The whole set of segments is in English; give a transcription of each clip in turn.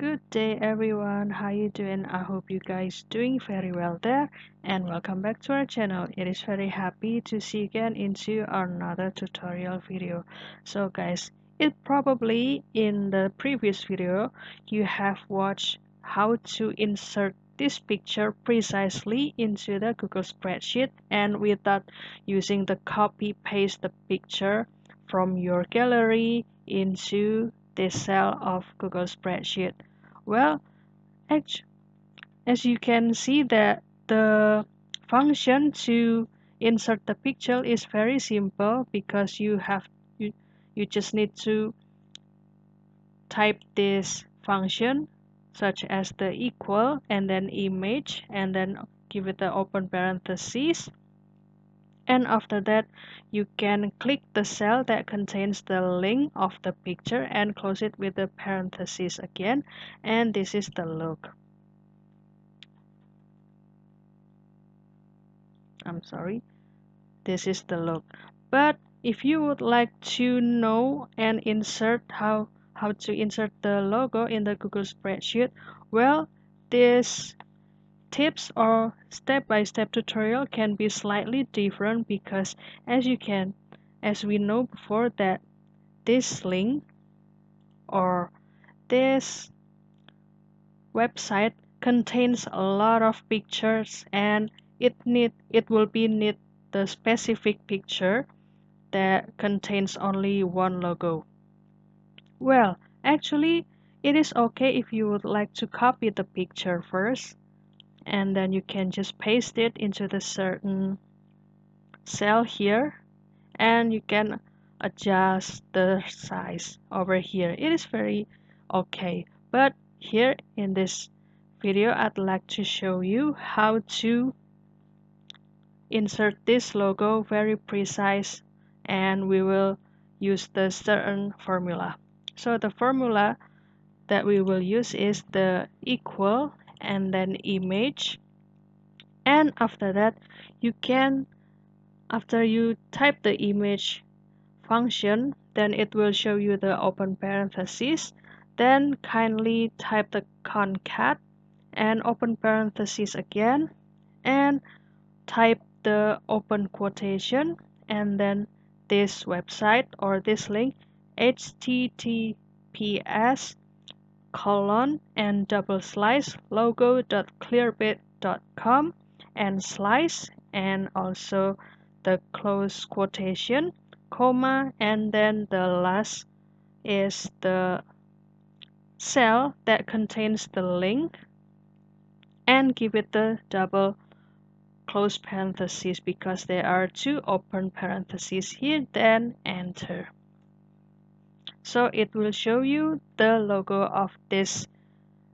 Good day everyone, how you doing? I hope you guys doing very well there, and welcome back to our channel. It is very happy to see you again into another tutorial video. So guys, it probably in the previous video you have watched how to insert this picture precisely into the Google Spreadsheet and without using the copy paste the picture from your gallery into this cell of Google Spreadsheet. Well, as you can see that the function to insert the picture is very simple because you just need to type this function such as the equal and then image and then give it the open parentheses, and after that you can click the cell that contains the link of the picture and close it with the parentheses again, and this is the look. I'm sorry, this is the look. But if you would like to know and insert how to insert the logo in the Google Spreadsheet, well, this tips or step-by-step tutorial can be slightly different because as we know before that this link or this website contains a lot of pictures and it will be need the specific picture that contains only one logo. Well, actually it is okay if you would like to copy the picture first, and then you can just paste it into the certain cell here, and you can adjust the size over here. It is very okay, but here in this video I'd like to show you how to insert this logo very precise, and we will use the certain formula. So the formula that we will use is the equal and then image, and after that after you type the image function, then it will show you the open parentheses. Then kindly type the concat and open parentheses again, and type the open quotation and then this website or this link https colon and double slice logo.clearbit.com and slice, and also the close quotation comma, and then the last is the cell that contains the link and give it the double close parentheses because there are two open parentheses here, then enter. So it will show you the logo of this,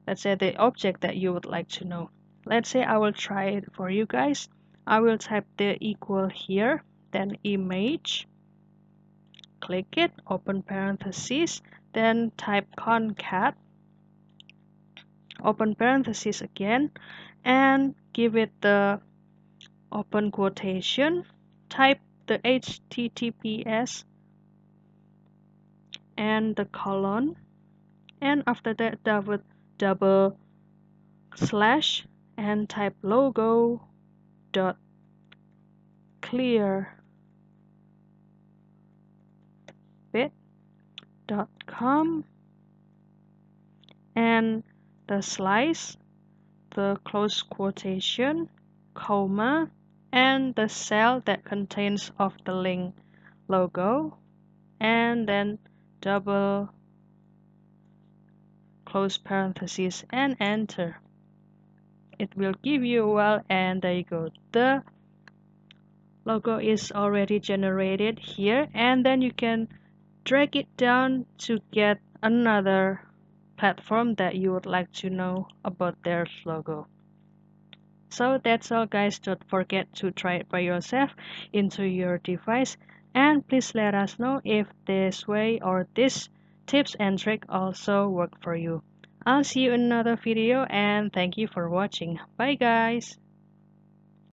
let's say the object that you would like to know. Let's say I will try it for you guys. I will type the equal here, then image, click it, open parentheses, then type concat, open parentheses again, and give it the open quotation, type the https and the colon, and after that double slash and type logo dot clearbit.com and the slice, the close quotation, comma, and the cell that contains of the link logo, and then double close parentheses and enter. It will give you, well, and there you go, the logo is already generated here, and then you can drag it down to get another platform that you would like to know about their logo. So that's all guys, don't forget to try it by yourself into your device, and please let us know if this way or this tips and trick also work for you. I'll see you in another video, and thank you for watching. Bye guys.